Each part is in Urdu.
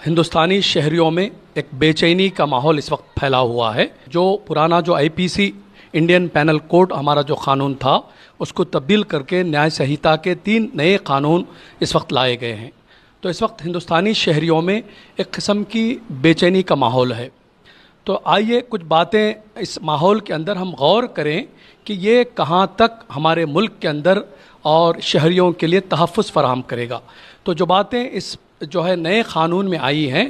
ہندوستانی شہریوں میں ایک بے چینی کا ماحول اس وقت پھیلا ہوا ہے۔ جو پرانا جو آئی پی سی انڈین پینل کوڈ ہمارا جو قانون تھا اس کو تبدیل کر کے نیائے سہیتا کے 3 نئے قانون اس وقت لائے گئے ہیں۔ تو اس وقت ہندوستانی شہریوں میں ایک قسم کی بے چینی کا ماحول ہے۔ تو آئیے کچھ باتیں اس ماحول کے اندر ہم غور کریں کہ یہ کہاں تک ہمارے ملک کے اندر اور شہریوں کے لیے تحفظ فراہم کرے گا۔ تو جو باتیں اس جو ہے نئے قانون میں آئی ہیں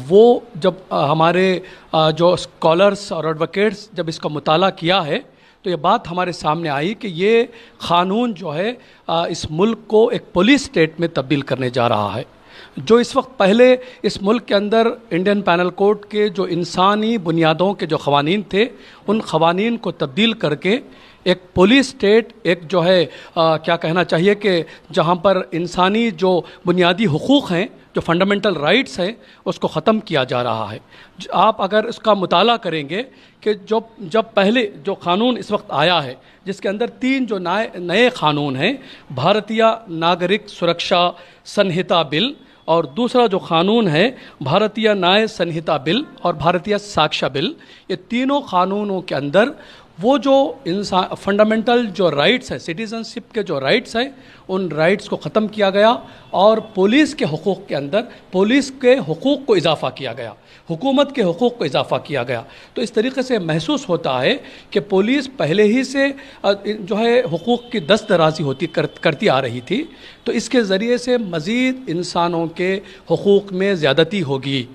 وہ جب ہمارے جو اسکالرس اور ایڈوکیٹس جب اس کا مطالعہ کیا ہے تو یہ بات ہمارے سامنے آئی کہ یہ قانون جو ہے اس ملک کو ایک پولیس اسٹیٹ میں تبدیل کرنے جا رہا ہے۔ جو اس وقت پہلے اس ملک کے اندر انڈین پینل کوڈ کے جو انسانی بنیادوں کے جو قوانین تھے ان قوانین کو تبدیل کر کے ایک پولیس اسٹیٹ ایک جو ہے کیا کہنا چاہیے کہ جہاں پر انسانی جو بنیادی حقوق ہیں جو فنڈامنٹل رائٹس ہیں اس کو ختم کیا جا رہا ہے۔ آپ اگر اس کا مطالعہ کریں گے کہ جب پہلے جو قانون اس وقت آیا ہے جس کے اندر 3 جو نئے قانون ہیں، بھارتیہ ناگرک سرکشا سنہتا بل، اور دوسرا جو قانون ہے بھارتیہ نیائے سنہتا بل اور بھارتیہ ساکشا بل، یہ تینوں قانونوں کے اندر وہ جو فنڈامنٹل جو رائٹس ہیں، سٹیزنشپ کے جو رائٹس ہیں، ان رائٹس کو ختم کیا گیا اور پولیس کے حقوق کے اندر پولیس کے حقوق کو اضافہ کیا گیا، حکومت کے حقوق کو اضافہ کیا گیا۔ تو اس طریقے سے محسوس ہوتا ہے کہ پولیس پہلے ہی سے جو ہے حقوق کی دست درازی کرتی آ رہی تھی، تو اس کے ذریعے سے مزید انسانوں کے حقوق میں زیادتی ہوگی۔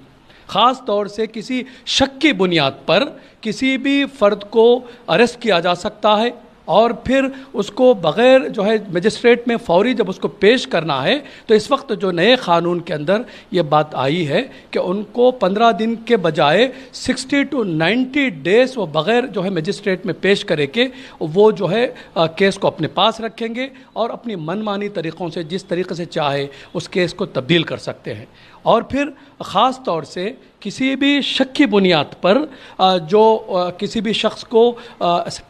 خاص طور سے کسی شک کی بنیاد پر کسی بھی فرد کو اریسٹ کیا جا سکتا ہے اور پھر اس کو بغیر جو ہے مجسٹریٹ میں فوری جب اس کو پیش کرنا ہے تو اس وقت جو نئے قانون کے اندر یہ بات آئی ہے کہ ان کو 15 دن کے بجائے 60 to 90 days وہ بغیر جو ہے مجسٹریٹ میں پیش کرے کے وہ جو ہے کیس کو اپنے پاس رکھیں گے اور اپنی من مانی طریقوں سے جس طریقے سے چاہے اس کیس کو تبدیل کر سکتے ہیں۔ اور پھر خاص طور سے کسی بھی شک کی بنیاد پر جو کسی بھی شخص کو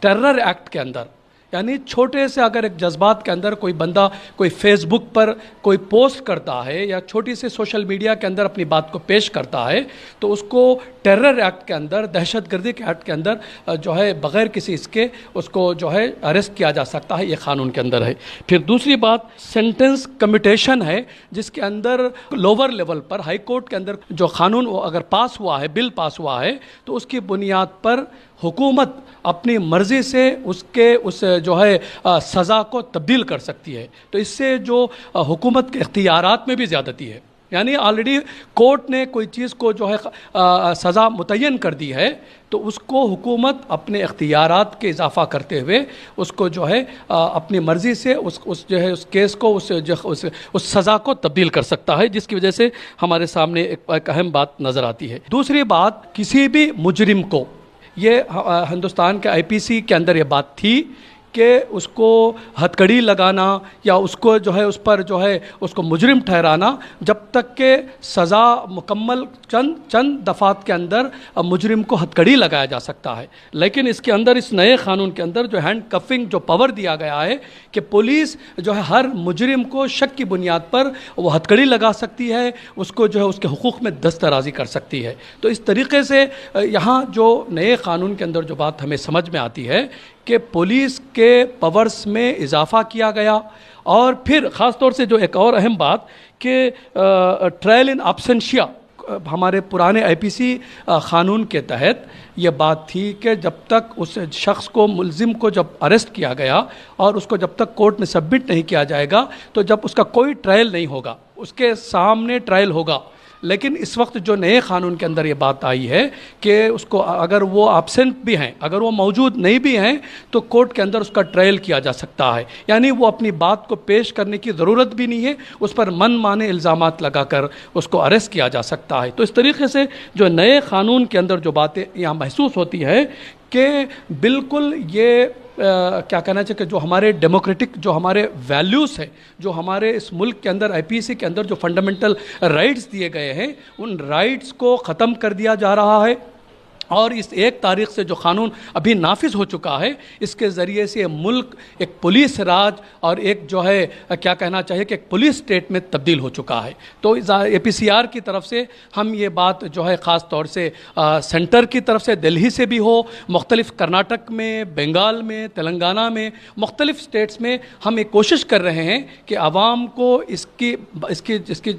ٹیرر ایکٹ کے اندر، یعنی چھوٹے سے اگر ایک جذبات کے اندر کوئی بندہ کوئی فیس بک پر کوئی پوسٹ کرتا ہے یا چھوٹی سے سوشل میڈیا کے اندر اپنی بات کو پیش کرتا ہے تو اس کو ٹیرر ایکٹ کے اندر، دہشت گردی کے ایکٹ کے اندر جو ہے بغیر کسی اس کے اس کو جو ہے اریسٹ کیا جا سکتا ہے، یہ قانون کے اندر ہے۔ پھر دوسری بات سینٹنس کمیٹیشن ہے جس کے اندر لوور لیول پر ہائی کورٹ کے اندر جو قانون اگر پاس ہوا ہے، بل پاس ہوا ہے تو اس کی بنیاد پر حکومت اپنی مرضی سے اس جو ہے سزا کو تبدیل کر سکتی ہے۔ تو اس سے جو حکومت کے اختیارات میں بھی زیادتی ہے، یعنی آلریڈی کورٹ نے کوئی چیز کو جو ہے سزا متعین کر دی ہے تو اس کو حکومت اپنے اختیارات کے اضافہ کرتے ہوئے اس کو جو ہے اپنی مرضی سے اس جو ہے اس کیس کو اس سزا کو تبدیل کر سکتا ہے، جس کی وجہ سے ہمارے سامنے ایک اہم بات نظر آتی ہے۔ دوسری بات، کسی بھی مجرم کو، یہ ہندوستان کے آئی پی سی کے اندر یہ بات تھی کہ اس کو ہتھکڑی لگانا یا اس کو جو ہے اس پر جو ہے اس کو مجرم ٹھہرانا جب تک کہ سزا مکمل چند دفعات کے اندر مجرم کو ہتھکڑی لگایا جا سکتا ہے، لیکن اس کے اندر اس نئے قانون کے اندر جو ہینڈ کفنگ جو پاور دیا گیا ہے کہ پولیس جو ہے ہر مجرم کو شک کی بنیاد پر وہ ہتھکڑی لگا سکتی ہے، اس کو جو ہے اس کے حقوق میں دسترازی کر سکتی ہے۔ تو اس طریقے سے یہاں جو نئے قانون کے اندر جو بات ہمیں سمجھ میں آتی ہے کہ پولیس کے پاورز میں اضافہ کیا گیا، اور پھر خاص طور سے جو ایک اور اہم بات کہ ٹرائل ان ایبسنشیا، ہمارے پرانے آئی پی سی قانون کے تحت یہ بات تھی کہ جب تک اس شخص کو، ملزم کو جب اریسٹ کیا گیا اور اس کو جب تک کورٹ میں سبمٹ نہیں کیا جائے گا تو جب اس کا کوئی ٹرائل نہیں ہوگا، اس کے سامنے ٹرائل ہوگا۔ لیکن اس وقت جو نئے قانون کے اندر یہ بات آئی ہے کہ اس کو اگر وہ ایبسنٹ بھی ہیں، اگر وہ موجود نہیں بھی ہیں تو کورٹ کے اندر اس کا ٹرائل کیا جا سکتا ہے، یعنی وہ اپنی بات کو پیش کرنے کی ضرورت بھی نہیں ہے، اس پر من مانے الزامات لگا کر اس کو اریسٹ کیا جا سکتا ہے۔ تو اس طریقے سے جو نئے قانون کے اندر جو باتیں یہاں محسوس ہوتی ہے کہ بالکل یہ کیا کہنا چاہیے کہ جو ہمارے ڈیموکریٹک جو ہمارے ویلیوز ہیں، جو ہمارے اس ملک کے اندر آئی پی سی کے اندر جو فنڈامنٹل رائٹس دیے گئے ہیں، ان رائٹس کو ختم کر دیا جا رہا ہے اور اس 1 تاریخ سے جو قانون ابھی نافذ ہو چکا ہے، اس کے ذریعے سے ملک ایک پولیس راج اور ایک جو ہے کیا کہنا چاہیے کہ ایک پولیس اسٹیٹ میں تبدیل ہو چکا ہے۔ تو APCR کی طرف سے ہم یہ بات جو ہے خاص طور سے سینٹر کی طرف سے دہلی سے بھی ہو، مختلف کرناٹک میں، بنگال میں، تلنگانہ میں، مختلف اسٹیٹس میں ہم ایک کوشش کر رہے ہیں کہ عوام کو اس کے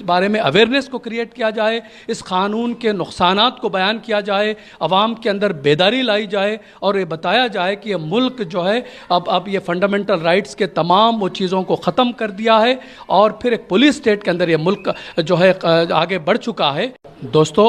بارے میں اویئرنیس کو کریٹ کیا جائے، اس قانون کے نقصانات کو بیان کیا جائے، عوام کے اندر بیداری لائی جائے اور یہ بتایا جائے کہ یہ ملک جو ہے اب یہ فنڈامنٹل رائٹس کے تمام وہ چیزوں کو ختم کر دیا ہے اور پھر ایک پولیس اسٹیٹ کے اندر یہ ملک جو ہے آگے بڑھ چکا ہے۔ دوستو